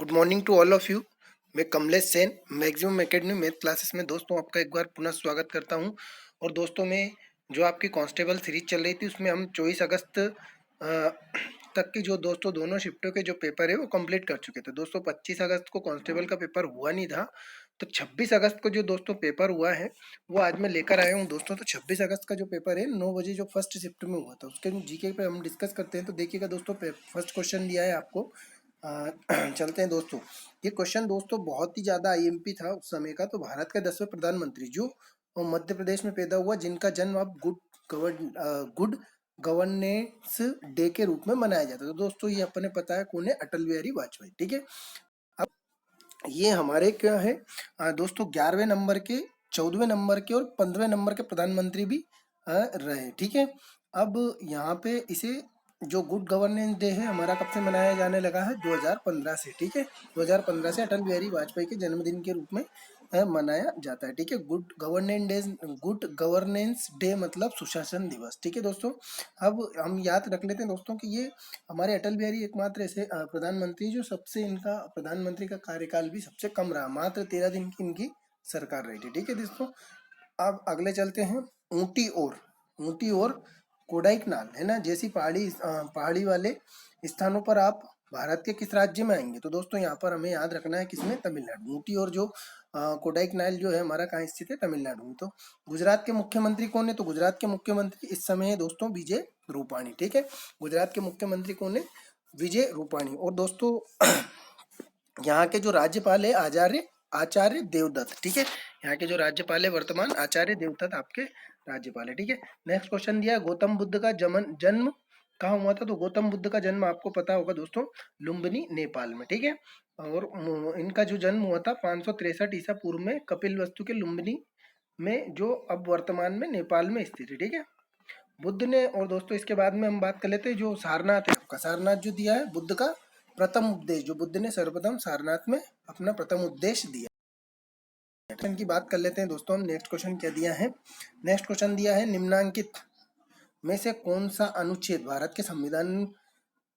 Good morning to all of you. मैं Kamlesh Sen maximum academy math classes में दोस्तों आपका एक बार पुनः स्वागत करता हूं। और दोस्तों में जो आपकी कांस्टेबल सीरीज चल रही थी उसमें हम 24 अगस्त तक की जो दोस्तों दोनों शिफ्टों के जो पेपर है वो कंप्लीट कर चुके थे। दोस्तों 25 अगस्त को कांस्टेबल का पेपर हुआ नहीं था, तो 26 अगस्त को जो दोस्तों पेपर हुआ है वो आज मैं लेकर आया हूँ दोस्तों। तो 26 अगस्त का जो पेपर है 9 बजे जो फर्स्ट शिफ्ट में हुआ था उसके जीके पे हम डिस्कस करते हैं। तो देखिएगा दोस्तों, फर्स्ट क्वेश्चन दिया है आपको। चलते हैं दोस्तों। ये क्वेश्चन दोस्तों बहुत ही ज़्यादा आईएमपी था उस समय का। तो भारत के 10वें प्रधानमंत्री जो मध्य प्रदेश में पैदा हुआ, जिनका जन्म अब गुड गवर्नेंस डे के रूप में मनाया जाता है। तो दोस्तों ये अपने पता है कौन है, अटल बिहारी वाजपेयी। ठीक है, अब ये हमारे क्या है दोस्तों 11वें नंबर के, 14वें नंबर के और 15वें नंबर के प्रधानमंत्री भी रहे। ठीक है, अब यहाँ पे इसे जो गुड गवर्नेंस डे है हमारा कब से मनाया जाने लगा है, 2015 से। ठीक है, 2015 से अटल बिहारी वाजपेयी के जन्मदिन के रूप में मनाया जाता है। ठीक है, गुड गवर्नेंस डे मतलब सुशासन दिवस। ठीक है दोस्तों, अब हम याद रख लेते हैं दोस्तों कि ये हमारे अटल बिहारी एकमात्र ऐसे प्रधानमंत्री जो सबसे, इनका प्रधानमंत्री का कार्यकाल भी सबसे कम रहा, मात्र 13 दिन की इनकी सरकार रही थी। ठीक है दोस्तों, अब अगले चलते हैं। ऊटी और कोडाइकनाल है ना, जैसी पहाड़ी वाले स्थानों पर आप भारत के किस राज्य में आएंगे? तो दोस्तों यहाँ पर हमें याद रखना है किसमें, तमिलनाडु। ऊटी और जो कोडाइकनाल जो है हमारा कहाँ स्थित है, तमिलनाडु में। तो गुजरात के मुख्यमंत्री कौन है? तो गुजरात के मुख्यमंत्री इस समय है दोस्तों विजय रूपाणी। ठीक है, गुजरात के मुख्यमंत्री कौन है, विजय रूपाणी। और दोस्तों यहाँ के जो राज्यपाल है आचार्य देवदत्त। ठीक है, यहाँ के जो राज्यपाल है वर्तमान आचार्य देवदत्त आपके राज्यपाल है। ठीक है, नेक्स्ट क्वेश्चन दिया है, गौतम बुद्ध का जन्म कहाँ हुआ था? तो गौतम बुद्ध का जन्म आपको पता होगा दोस्तों, लुम्बिनी नेपाल में। ठीक है, और इनका जो जन्म हुआ था 563 ईसा पूर्व में कपिल वस्तु के लुम्बिनी में, जो अब वर्तमान में नेपाल में स्थित है। ठीक है, बुद्ध ने, और दोस्तों इसके बाद में हम बात कर लेते हैं जो सारनाथ है आपका, सारनाथ जो दिया है बुद्ध का प्रथम उपदेश, जो बुद्ध ने सर्वप्रथम सारनाथ में अपना प्रथम उपदेश दिया। क्वेश्चन की बात कर लेते हैं दोस्तों हम। नेक्स्ट क्वेश्चन क्या दिया है? नेक्स्ट क्वेश्चन दिया है, निम्नांकित में से कौन सा अनुच्छेद भारत के संविधान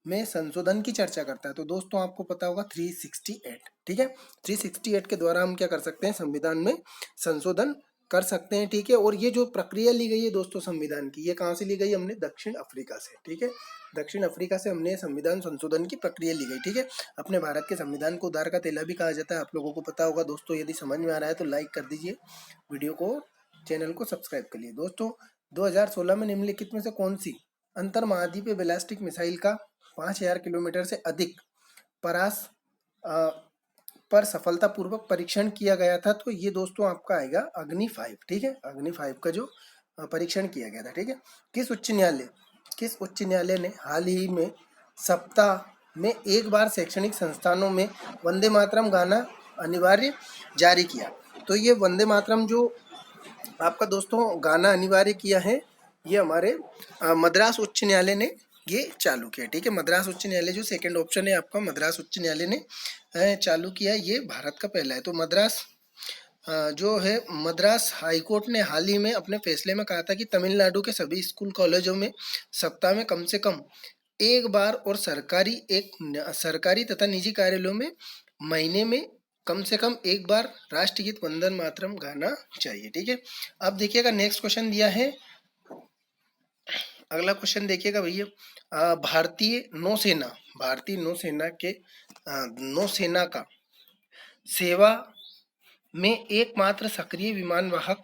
में संशोधन की चर्चा करता है? तो दोस्तों आपको पता होगा 368। ठीक है, 368 के द्वारा हम क्या कर सकते हैं, संविधान में संशोधन कर सकते हैं। ठीक है, और ये जो प्रक्रिया ली गई है दोस्तों संविधान की, ये कहाँ से ली गई? हमने दक्षिण अफ्रीका से। ठीक है, दक्षिण अफ्रीका से हमने संविधान संशोधन की प्रक्रिया ली गई। ठीक है, अपने भारत के संविधान को उधार का तेला भी कहा जाता है, आप लोगों को पता होगा दोस्तों। यदि समझ में आ रहा है तो लाइक कर दीजिए वीडियो को, चैनल को सब्सक्राइब कर लिए दोस्तों। 2016 में निम्नलिखित में से कौन सी अंतर महाद्वीपीय बैलिस्टिक मिसाइल का 5000 किलोमीटर से अधिक परास पर सफलतापूर्वक परीक्षण किया गया था? तो ये दोस्तों आपका आएगा अग्नि 5। ठीक है, अग्नि 5 का जो परीक्षण किया गया था। ठीक है, किस उच्च न्यायालय ने हाल ही में सप्ताह में एक बार शैक्षणिक संस्थानों में वंदे मातरम गाना अनिवार्य जारी किया? तो ये वंदे मातरम जो आपका दोस्तों गाना अनिवार्य किया है, ये हमारे मद्रास उच्च न्यायालय ने ये चालू किया। ठीक है, मद्रास उच्च न्यायालय जो सेकंड ऑप्शन है आपका, मद्रास उच्च न्यायालय ने चालू किया, ये भारत का पहला है। तो मद्रास जो है, मद्रास हाईकोर्ट ने हाल ही में अपने फैसले में कहा था कि तमिलनाडु के सभी स्कूल कॉलेजों में सप्ताह में कम से कम एक बार और सरकारी तथा निजी कार्यालयों में महीने में कम से कम एक बार राष्ट्रगीत वंदे मातरम गाना चाहिए। ठीक है, अब देखिएगा नेक्स्ट क्वेश्चन दिया है, अगला क्वेश्चन देखिएगा भैया, भारतीय नौसेना का सेवा में एकमात्र सक्रिय विमान वाहक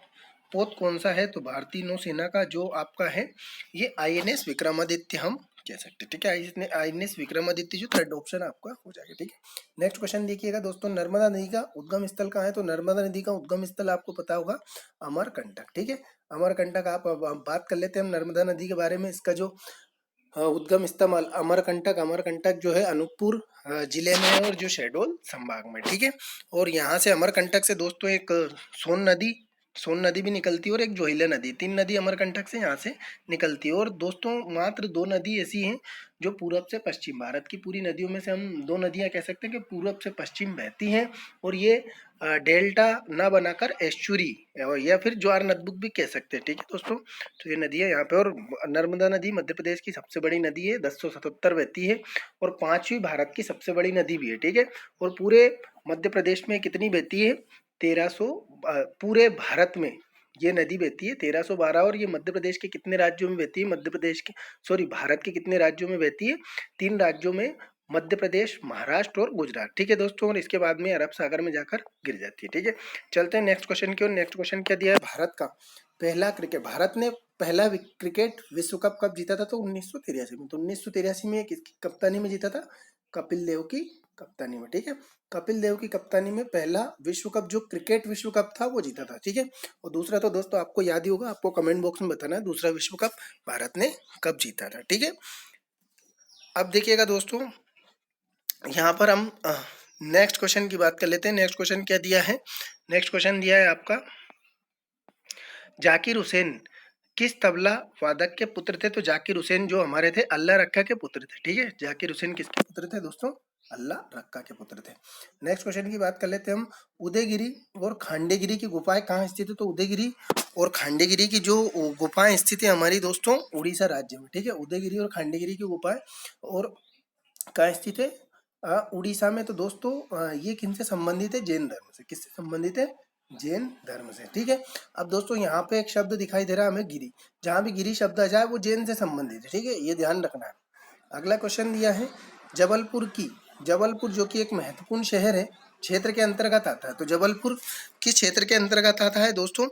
पोत कौन सा है? तो भारतीय नौसेना का जो आपका है ये आईएनएस विक्रमादित्य हम कह सकते हैं। ठीक है, आईएनएस विक्रमादित्य जो थर्ड ऑप्शन आपका हो जाएगा। ठीक है, नेक्स्ट क्वेश्चन देखिएगा दोस्तों, नर्मदा नदी का उद्गम स्थल कहाँ है? तो नर्मदा नदी का उद्गम स्थल आपको पता होगा अमरकंटक। ठीक है, अमरकंटक आप बात कर लेते हैं हम नर्मदा नदी के बारे में। इसका जो उद्गम स्थल अमरकंटक जो है अनूपपुर जिले में है और जो शहडोल संभाग में। ठीक है, और यहाँ से अमरकंटक से दोस्तों एक सोन नदी भी निकलती है और एक जोहिला नदी, 3 नदी अमरकंटक से यहाँ से निकलती है। और दोस्तों मात्र 2 नदी ऐसी हैं जो पूरब से पश्चिम, भारत की पूरी नदियों में से हम 2 नदियाँ कह सकते हैं कि पूरब से पश्चिम बहती हैं, और ये डेल्टा ना बनाकर एस्चुरी या फिर ज्वार नदबुक भी कह सकते हैं। ठीक है दोस्तों, तो ये नदी है यहाँ पे। और नर्मदा नदी मध्य प्रदेश की सबसे बड़ी नदी है, 1077 बहती है, और 5वीं भारत की सबसे बड़ी नदी भी है। ठीक है, और पूरे मध्य प्रदेश में कितनी बहती है? 1300, पूरे भारत में ये नदी बहती है 1312। और ये मध्य प्रदेश के कितने राज्यों में बहती है? मध्य प्रदेश के, सॉरी, भारत के कितने राज्यों में बहती है? 3 राज्यों में, मध्य प्रदेश, महाराष्ट्र और गुजरात। ठीक है दोस्तों, और इसके बाद में अरब सागर में जाकर गिर जाती है। ठीक है, चलते हैं नेक्स्ट क्वेश्चन की ओर। नेक्स्ट क्वेश्चन क्या दिया है? भारत का पहला क्रिकेट, भारत ने पहला क्रिकेट विश्व कप कब जीता था? तो 1983 में। तो 1983 में किसकी कप्तानी में जीता था? कपिल देव की कप्तानी में। ठीक है, कपिल देव की कप्तानी में पहला विश्व कप, जो क्रिकेट विश्व कप था, वो जीता था। ठीक है, और दूसरा तो दोस्तों आपको याद ही होगा, आपको कमेंट बॉक्स में बताना है दूसरा विश्व कप भारत ने कब जीता था। ठीक है, अब देखिएगा दोस्तों, यहाँ पर हम नेक्स्ट क्वेश्चन की बात कर लेते हैं। नेक्स्ट क्वेश्चन क्या दिया है? नेक्स्ट क्वेश्चन दिया है आपका, जाकिर हुसैन किस तबला वादक के पुत्र थे? तो जाकिर हुसैन जो हमारे थे, अल्लाह रक्का के पुत्र थे। ठीक है, जाकिर हुसैन किसके पुत्र थे दोस्तों? अल्लाह रक्का के पुत्र थे। नेक्स्ट क्वेश्चन की बात कर लेते हैं हम, उदयगिरी और खांडेगिरी की गुफाएं कहाँ स्थित है? तो उदयगिरी और खांडेगिरी की जो गुफाएं स्थित है हमारी दोस्तों, उड़ीसा राज्य में। ठीक है, उदयगिरी और खांडेगिरी की गुफाएं और कहाँ स्थित है? उड़ीसा में। तो दोस्तों ये किनसे संबंधित है? जैन धर्म से। किससे संबंधित है? जैन धर्म से। ठीक है, अब दोस्तों यहाँ पे एक शब्द दिखाई दे रहा है हमें, गिरी। जहां भी गिरी शब्द आ जाए वो जैन से संबंधित है। ठीक है, ये ध्यान रखना है। अगला क्वेश्चन दिया है, जबलपुर की, जबलपुर जो कि एक महत्वपूर्ण शहर है, क्षेत्र के अंतर्गत आता है। तो जबलपुर किस क्षेत्र के अंतर्गत आता है दोस्तों?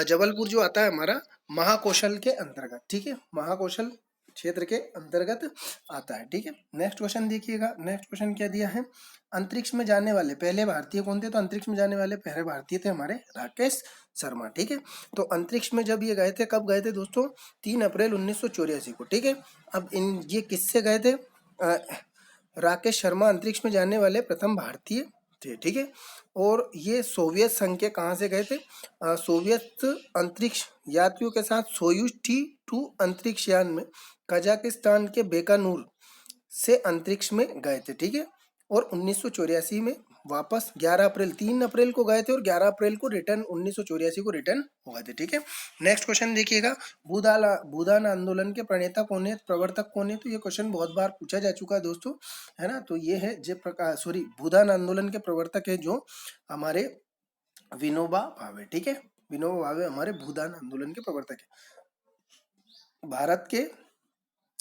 जबलपुर जो आता है हमारा महाकौशल के अंतर्गत। ठीक है, महाकौशल क्षेत्र के अंतर्गत आता है। ठीक है, नेक्स्ट क्वेश्चन देखिएगा। नेक्स्ट क्वेश्चन क्या दिया है, अंतरिक्ष में जाने वाले पहले भारतीय कौन थे? तो अंतरिक्ष में जाने वाले पहले भारतीय थे हमारे राकेश शर्मा। ठीक है, तो अंतरिक्ष में जब ये गए थे, कब गए थे दोस्तों? 3 अप्रैल 1984 को। ठीक है, अब इन ये किससे गए थे? राकेश शर्मा अंतरिक्ष में जाने वाले प्रथम भारतीय थे। ठीक है, और ये सोवियत संघ के कहाँ से गए थे? सोवियत अंतरिक्ष यात्रियों के साथ सोयूज T2 अंतरिक्ष यान में कजाकिस्तान के बेकानूर से अंतरिक्ष में गए थे। ठीक है, और 1984 में वापस 11 अप्रैल, 3 अप्रैल को गए थे और 11 अप्रैल को रिटर्न, 1984 को रिटर्न हो गए थे। ठीक है, नेक्स्ट क्वेश्चन देखिएगा, भूदान आंदोलन के प्रणेता कौन है, प्रवर्तक कौन है? तो ये क्वेश्चन बहुत बार पूछा जा चुका है दोस्तों, है ना। तो ये है जयप्रकाश, सॉरी, भूदान आंदोलन के प्रवर्तक है जो हमारे विनोबा भावे। ठीक है, विनोबा भावे हमारे भूदान आंदोलन के प्रवर्तक है। भारत के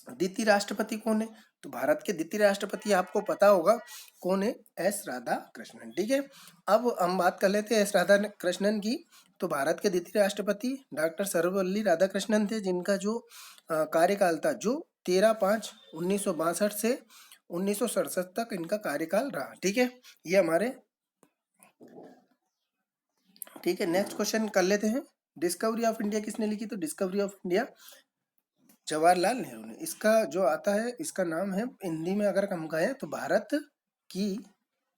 द्वितीय राष्ट्रपति कौन है? तो भारत के द्वितीय राष्ट्रपति आपको पता होगा कौन है? एस राधा कृष्णन। ठीक है, अब हम बात कर लेते हैं एस राधा कृष्णन की। तो भारत के द्वितीय राष्ट्रपति डॉक्टर सर्वपल्ली राधाकृष्णन थे, जिनका जो कार्यकाल था, जो 13/5/1962 से 1967 तक इनका कार्यकाल रहा। ठीक है, ये हमारे, ठीक है। नेक्स्ट क्वेश्चन कर लेते हैं, डिस्कवरी ऑफ इंडिया किसने लिखी? तो discovery of India Jawaharlal Nehru ने। इसका जो आता है, इसका नाम है हिंदी में अगर हम कहें तो भारत की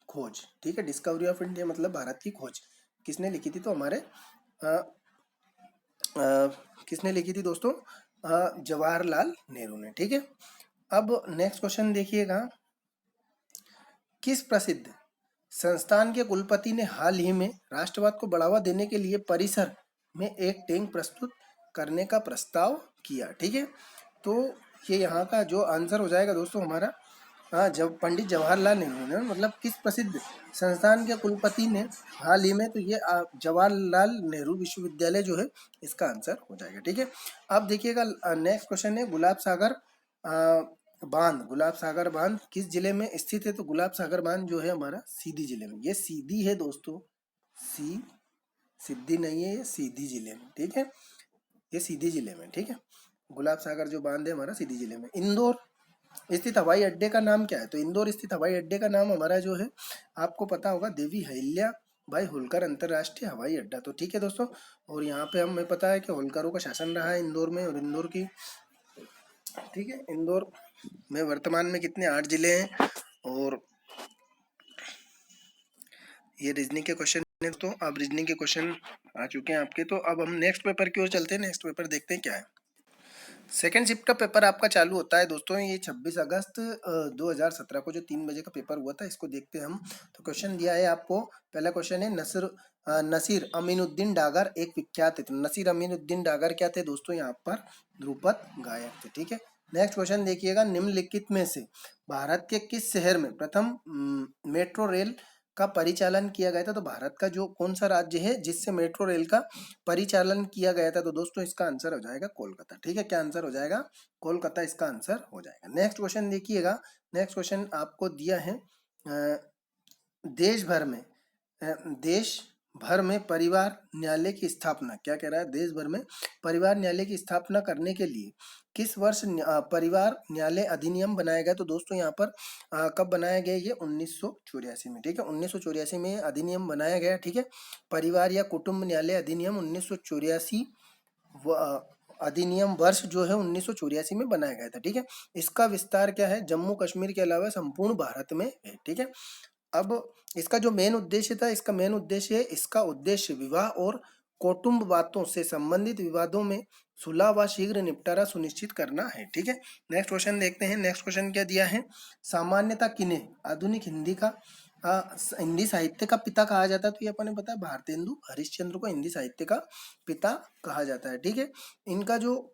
खोज। ठीक है, डिस्कवरी ऑफ इंडिया मतलब भारत की खोज किसने लिखी थी? तो हमारे अ, किसने लिखी थी दोस्तों? जवाहरलाल नेहरू ने। ठीक है, अब नेक्स्ट क्वेश्चन देखिएगा, किस प्रसिद्ध संस्थान के कुलपति ने हाल ही में राष्ट्रवाद को बढ़ावा देने के लिए परिसर में एक टैंक प्रस्तुत करने का प्रस्ताव किया? ठीक है, तो ये यहाँ का जो आंसर हो जाएगा दोस्तों हमारा, हाँ, जब पंडित जवाहरलाल नेहरू ने, मतलब किस प्रसिद्ध संस्थान के कुलपति ने हाल ही में, तो ये जवाहरलाल नेहरू विश्वविद्यालय जो है, इसका आंसर हो जाएगा। ठीक है, अब देखिएगा नेक्स्ट क्वेश्चन है, गुलाब सागर बांध, गुलाब सागर बांध किस जिले में स्थित है? तो गुलाब सागर बांध जो है हमारा सीधी जिले में। ये सीधी है दोस्तों, सी सिद्धि नहीं है, ये सीधी जिले में। ठीक है, ये सीधी जिले में। ठीक है, गुलाब सागर जो बांध है हमारा सीधी जिले में। इंदौर स्थित हवाई अड्डे का नाम क्या है? तो इंदौर स्थित हवाई अड्डे का नाम हमारा जो है, आपको पता होगा, देवी अहिल्या भाई होलकर अंतरराष्ट्रीय हवाई अड्डा। तो ठीक है दोस्तों, और यहाँ पे हमें पता है कि होलकरों का शासन रहा है इंदौर में, और इंदौर की, ठीक है, इंदौर में वर्तमान में कितने 8 जिले हैं। और ये रीजनिंग के क्वेश्चन है, तो अब रीजनिंग के क्वेश्चन आ चुके हैं आपके। तो अब हम नेक्स्ट पेपर की ओर चलते हैं। नेक्स्ट पेपर देखते हैं क्या है। सेकेंड शिफ्ट का पेपर आपका चालू होता है दोस्तों, ये 26 अगस्त 2017 को जो 3 बजे का पेपर हुआ था, इसको देखते हैं हम। तो क्वेश्चन दिया है आपको। पहला क्वेश्चन है, नसीर अमीनुद्दीन डागर एक विख्यात थे। नसीर अमीनुद्दीन डागर क्या थे दोस्तों, यहाँ पर ध्रुपद गायक थे। ठीक है। नेक्स्ट क्वेश्चन देखिएगा, निम्नलिखित में से भारत के किस शहर में प्रथम मेट्रो रेल का परिचालन किया गया था। तो भारत का जो कौन सा राज्य है जिससे मेट्रो रेल का परिचालन किया गया था, तो दोस्तों इसका आंसर हो जाएगा कोलकाता। ठीक है, क्या आंसर हो जाएगा, कोलकाता इसका आंसर हो जाएगा। नेक्स्ट क्वेश्चन देखिएगा। नेक्स्ट क्वेश्चन आपको दिया है, देश भर में देश भर में परिवार न्यायालय की स्थापना, क्या कह रहा है, देश भर में परिवार न्यायालय की स्थापना करने के लिए किस वर्ष परिवार न्यायालय अधिनियम बनाया गया। तो दोस्तों यहाँ पर कब बनाया गया, ये 1984 में। ठीक है, 1984 में अधिनियम बनाया गया। ठीक है, परिवार या कुटुंब न्यायालय अधिनियम 1984 अधिनियम वर्ष जो है 1984 में बनाया गया था। ठीक है, इसका विस्तार क्या है, जम्मू कश्मीर के अलावा संपूर्ण भारत में है। ठीक है, अब इसका जो मेन उद्देश्य था, इसका मेन उद्देश्य है, इसका उद्देश्य विवाह और कौटुंब बातों से संबंधित विवादों में सुलह व शीघ्र निपटारा सुनिश्चित करना है। ठीक है, नेक्स्ट क्वेश्चन देखते हैं। नेक्स्ट क्वेश्चन क्या दिया है, सामान्यतः किन्हें आधुनिक हिंदी साहित्य का पिता कहा जाता है। तो ये अपने पता है, भारतेंदु हरिश्चंद्र को हिंदी साहित्य का पिता कहा जाता है। ठीक है, इनका जो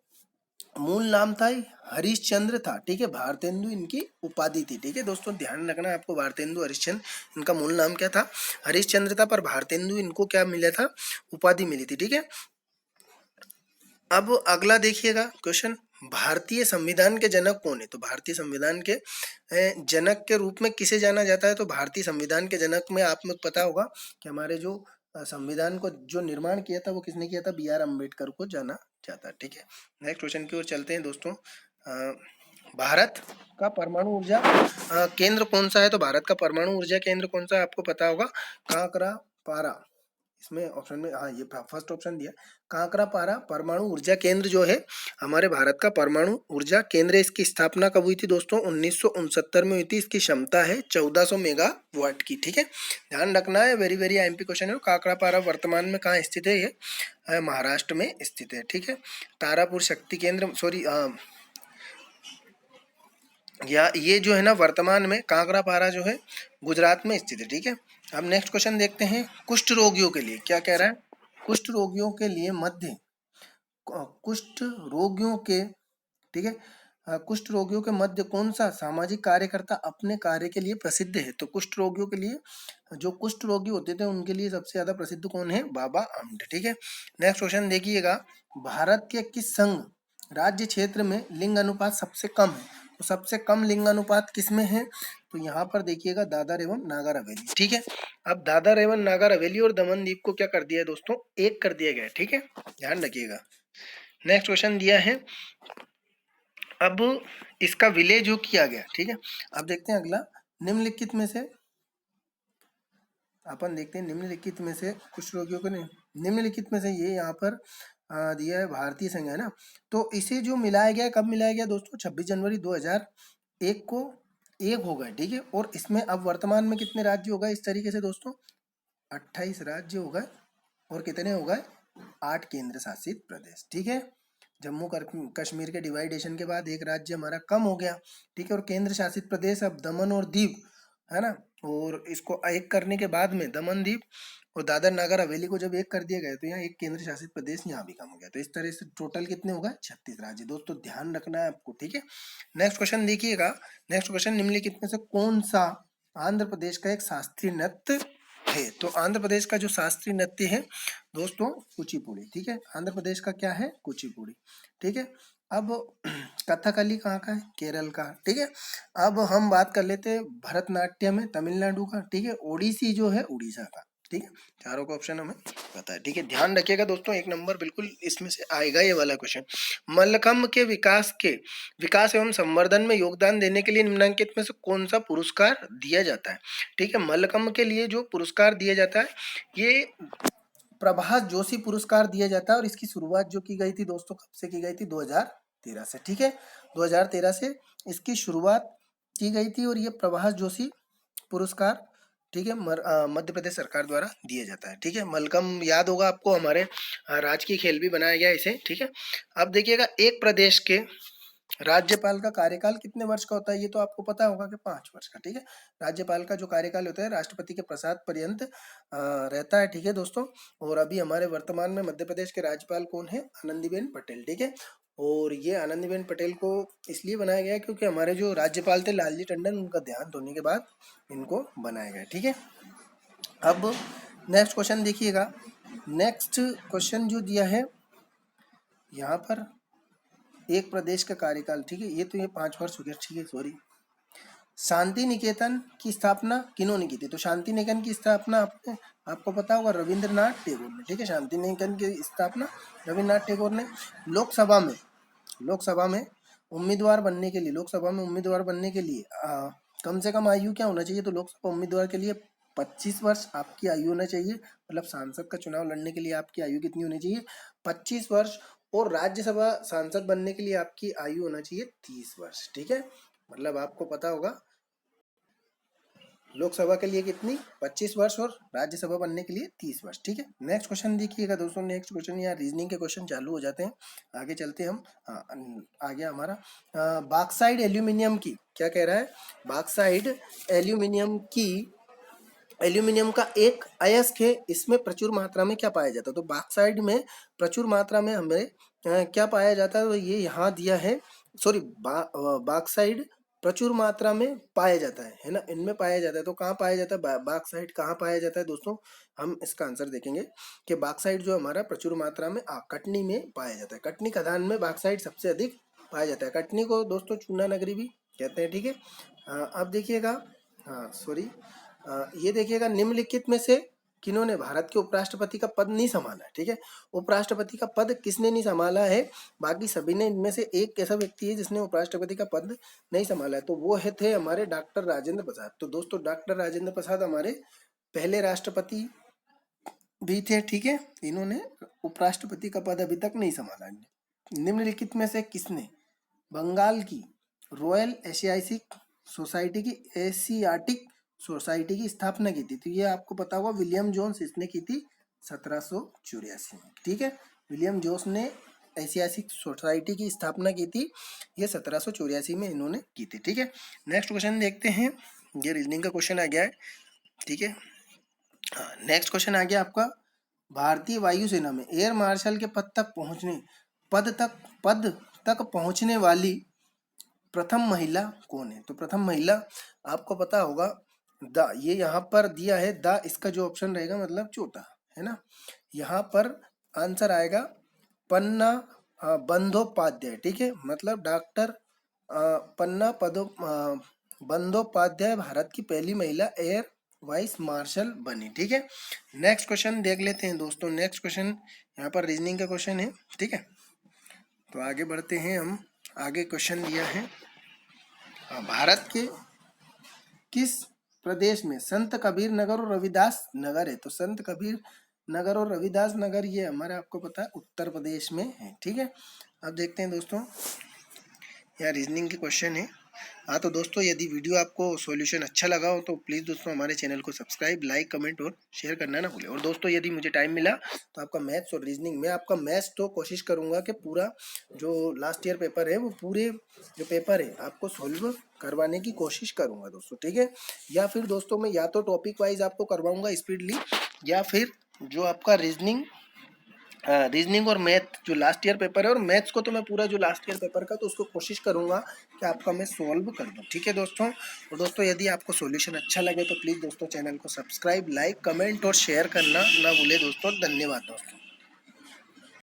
मूल नाम था हरिश्चंद्र था। ठीक है, भारतेंदु इनकी उपाधि थी। ठीक है दोस्तों, ध्यान रखना है आपको, भारतेंदु हरिश्चंद्र, इनका मूल नाम क्या था, हरिश्चंद्र था, पर भारतेंदु इनको क्या मिला था, उपाधि मिली थी। ठीक है, अब अगला देखिएगा क्वेश्चन, भारतीय संविधान के जनक कौन है। तो भारतीय संविधान के जनक के रूप में किसे जाना जाता है। तो भारतीय संविधान के जनक में आप में पता होगा कि हमारे जो संविधान को जो निर्माण किया था वो किसने किया था, B.R. अम्बेडकर को जाना जाता है। ठीक है, नेक्स्ट क्वेश्चन की ओर चलते हैं दोस्तों। भारत का परमाणु ऊर्जा केंद्र कौन सा है। तो भारत का परमाणु ऊर्जा केंद्र कौन सा है, आपको पता होगा, कांकरा पारा। इसमें ऑप्शन में, हाँ ये फर्स्ट ऑप्शन दिया, कांकरा पारा परमाणु ऊर्जा केंद्र जो है हमारे भारत का परमाणु ऊर्जा केंद्र। इसकी स्थापना कब हुई थी दोस्तों, 1969 में हुई थी। इसकी क्षमता है 1400 मेगावाट की। ठीक है, ध्यान रखना है, वेरी वेरी आईएमपी क्वेश्चन है। कांकरा पारा वर्तमान में कहाँ स्थित है, ये महाराष्ट्र में स्थित है। ठीक है, तारापुर शक्ति केंद्र, सॉरी, या ये जो है ना वर्तमान में कांकरा पारा जो है गुजरात में स्थित है। ठीक है, अब नेक्स्ट क्वेश्चन देखते हैं, कुष्ठ रोगियों के लिए क्या कह रहा है, कुष्ठ रोगियों के लिए मध्य कुष्ठ रोगियों के, ठीक है, कुष्ठ रोगियों के मध्य कौन सा सामाजिक कार्यकर्ता अपने कार्य के लिए प्रसिद्ध है। तो कुष्ठ रोगियों के लिए, जो कुष्ठ रोगी होते थे उनके लिए सबसे ज्यादा प्रसिद्ध कौन है, बाबा आमटे। ठीक है, नेक्स्ट क्वेश्चन देखिएगा, भारत के किस संघ राज्य क्षेत्र में लिंग अनुपात सबसे कम है। तो सबसे कम लिंग अनुपात किसमें है, तो यहाँ पर देखिएगा दादर एवं नागर हवेली। ठीक है, अब दादर एवं नागर हवेली और दमन दीव को क्या कर दिया है दोस्तों, एक कर दिया गया। ठीक है, ध्यान रखिएगा। नेक्स्ट क्वेश्चन दिया है, अब इसका विलय जो किया गया। ठीक है, अब देखते हैं अगला, निम्नलिखित में से अपन देखते हैं, निम्नलिखित में से कुछ रोगियों को नहीं, निम्नलिखित में से ये यहाँ पर दिया है भारतीय संघ है ना, तो इसे जो मिलाया गया, कब मिलाया गया दोस्तों, 26 जनवरी 2001 को एक हो गए। ठीक है, और इसमें अब वर्तमान में कितने राज्य हो गए इस तरीके से दोस्तों, 28 राज्य हो गए, और कितने हो गए, 8 केंद्र शासित प्रदेश। ठीक है, जम्मू कश्मीर के डिवाइडेशन के बाद एक राज्य हमारा कम हो गया। ठीक है, और केंद्र शासित प्रदेश अब दमन और दीव है ना, और इसको एक करने के बाद में दमन दीव और दादर नागर हवेली को जब एक कर दिया गया तो यहाँ एक केंद्र शासित प्रदेश यहाँ भी कम हो गया। तो इस तरह से टोटल कितने होगा, 36 राज्य। दोस्तों ध्यान रखना है आपको। ठीक है, नेक्स्ट क्वेश्चन देखिएगा। नेक्स्ट क्वेश्चन, निम्नलिखित में से कौन सा आंध्र प्रदेश का एक शास्त्रीय नृत्य है। तो आंध्र प्रदेश का जो शास्त्रीय नृत्य है दोस्तों, कुचिपुड़ी। ठीक है, आंध्र प्रदेश का क्या है, कुचिपुड़ी। ठीक है, अब कथकली कहाँ का है, केरल का। ठीक है, अब हम बात कर लेते हैं भरतनाट्यम है तमिलनाडु का। ठीक है, ओडिसी जो है उड़ीसा का। ठीक है, चारों का ऑप्शन हमें पता है। ठीक है, ध्यान रखिएगा दोस्तों, एक नंबर बिल्कुल इसमें से आएगा ये वाला क्वेश्चन। मल्लखम्ब के विकास एवं संवर्धन में योगदान देने के लिए निम्नलिखित में से कौन सा पुरस्कार दिया जाता है। ठीक है, मल्लखम्ब के लिए जो पुरस्कार दिया जाता है ये प्रभास जोशी पुरस्कार दिया जाता है, और इसकी शुरुआत जो की गई थी दोस्तों, कब से की गई थी, 2013 से। ठीक है, 2013 से इसकी शुरुआत की गई थी, और ये प्रभास जोशी पुरस्कार ठीक है, मध्य प्रदेश सरकार द्वारा दिया जाता है। ठीक है, मलखम याद होगा आपको, हमारे राजकीय खेल भी बनाया गया इसे। ठीक है, अब देखिएगा, एक प्रदेश के राज्यपाल का कार्यकाल कितने वर्ष का होता है, ये तो आपको पता होगा कि 5 वर्ष का। ठीक है, राज्यपाल का जो कार्यकाल होता है राष्ट्रपति के प्रसाद पर्यंत रहता है। ठीक है दोस्तों, और अभी हमारे वर्तमान में मध्य प्रदेश के राज्यपाल कौन है, आनंदीबेन पटेल। ठीक है, और ये आनंदीबेन पटेल को इसलिए बनाया गया क्योंकि हमारे जो राज्यपाल थे लालजी टंडन, उनका देहांत होने के बाद इनको बनाया गया। ठीक है, अब नेक्स्ट क्वेश्चन देखिएगा। नेक्स्ट क्वेश्चन जो दिया है यहाँ पर, एक प्रदेश का कार्यकाल। ठीक है, ये तो ये 5 वर्ष हो गया। ठीक है, सॉरी। शांति निकेतन की स्थापना किन्होंने की थी, तो शांति निकेतन की स्थापना आपको पता होगा, रविंद्रनाथ टैगोर ने। ठीक है, शांति निकेतन की स्थापना रविंद्रनाथ टैगोर ने। लोकसभा में उम्मीदवार बनने के लिए, कम से कम आयु क्या होना चाहिए, तो लोकसभा उम्मीदवार के लिए 25 वर्ष आपकी आयु होना चाहिए। मतलब सांसद का चुनाव लड़ने के लिए आपकी आयु कितनी होनी चाहिए, 25 वर्ष। और राज्यसभा सांसद बनने के लिए आपकी आयु होना चाहिए 30 वर्ष। ठीक है, मतलब आपको पता होगा लोकसभा के लिए कितनी, 25 वर्ष, और राज्यसभा बनने के लिए 30 वर्ष। ठीक है, नेक्स्ट क्वेश्चन देखिएगा दोस्तों। नेक्स्ट क्वेश्चन, यहाँ रीजनिंग के क्वेश्चन चालू हो जाते हैं, आगे चलते हैं हम। आ गया हमारा बॉक्साइट एल्यूमिनियम की, क्या कह रहा है, बॉक्साइट एल्यूमिनियम का एक अयस्क है, इसमें प्रचुर मात्रा में क्या पाया जाता है, तो बॉक्साइट में प्रचुर मात्रा में हमें क्या पाया जाता है, तो ये यहाँ दिया है। सॉरी, बॉक्साइट प्रचुर मात्रा में पाया जाता है ना, इनमें पाया जाता है। तो कहाँ पाया जाता है, बॉक्साइट कहाँ पाया जाता है दोस्तों, हम इसका आंसर देखेंगे कि बॉक्साइट जो हमारा प्रचुर मात्रा में कटनी में पाया जाता है। कटनी खदान में बॉक्साइट सबसे अधिक पाया जाता है। कटनी को दोस्तों चूना नगरी भी कहते हैं। ठीक है, अब देखिएगा, सॉरी, ये देखिएगा, निम्नलिखित में से किन्होंने भारत के उपराष्ट्रपति का पद नहीं संभाला है। ठीक है, उपराष्ट्रपति का पद किसने नहीं संभाला है, बाकी सभी ने। इनमें से एक ऐसा व्यक्ति है जिसने उपराष्ट्रपति का पद नहीं संभाला है, तो वो थे हमारे डॉक्टर राजेंद्र प्रसाद। तो दोस्तों डॉक्टर राजेंद्र प्रसाद हमारे पहले राष्ट्रपति भी थे। ठीक है, इन्होंने उपराष्ट्रपति का पद अभी तक नहीं संभाला है। निम्नलिखित में से किसने बंगाल की रॉयल एशियाटिक सोसाइटी की स्थापना की थी, तो ये आपको पता होगा, विलियम जोन्स इसने की थी 1784 में। ठीक है, विलियम जोन्स ने एशियाटिक सोसाइटी की स्थापना की थी, ये 1784 में इन्होंने की थी। ठीक है, नेक्स्ट क्वेश्चन देखते हैं, ये रीजनिंग का क्वेश्चन आ गया है। ठीक है, नेक्स्ट क्वेश्चन आ गया आपका, भारतीय वायुसेना में एयर मार्शल के पद तक पहुंचने वाली प्रथम महिला कौन है, तो प्रथम महिला आपको पता होगा, ये यहाँ पर दिया है इसका जो ऑप्शन रहेगा मतलब चौथा है ना, यहाँ पर आंसर आएगा पन्ना बंदोपाध्याय। ठीक है, मतलब डॉक्टर पन्ना बंदोपाध्याय भारत की पहली महिला एयर वाइस मार्शल बनी। ठीक है, नेक्स्ट क्वेश्चन देख लेते हैं दोस्तों। नेक्स्ट क्वेश्चन यहाँ पर रीजनिंग का क्वेश्चन है। ठीक है, तो आगे बढ़ते हैं हम। आगे क्वेश्चन दिया है, भारत के किस प्रदेश में संत कबीर नगर और रविदास नगर है, तो संत कबीर नगर और रविदास नगर ये हमारे आपको पता है उत्तर प्रदेश में है। ठीक है, अब देखते हैं दोस्तों, यहाँ रीजनिंग के क्वेश्चन है। हाँ, तो दोस्तों यदि वीडियो आपको सॉल्यूशन अच्छा लगा हो तो प्लीज़ दोस्तों हमारे चैनल को सब्सक्राइब, लाइक, कमेंट और शेयर करना ना भूलें। और दोस्तों यदि मुझे टाइम मिला तो आपका मैथ्स और रीजनिंग में, आपका मैथ्स तो कोशिश करूँगा कि पूरा जो लास्ट ईयर पेपर है वो पूरे जो पेपर है आपको सॉल्व करवाने की कोशिश करूँगा दोस्तों। ठीक है, या फिर दोस्तों मैं या तो टॉपिक वाइज आपको करवाऊँगा स्पीडली, या फिर जो आपका रीजनिंग और मैथ जो लास्ट ईयर पेपर है, और मैथ्स को तो मैं पूरा जो लास्ट ईयर पेपर का तो उसको कोशिश करूंगा कि आपका मैं सॉल्व कर दूं। ठीक है दोस्तों, और दोस्तों यदि आपको सॉल्यूशन अच्छा लगे तो प्लीज़ दोस्तों चैनल को सब्सक्राइब, लाइक, कमेंट और शेयर करना ना भूले दोस्तों। धन्यवाद दोस्तों।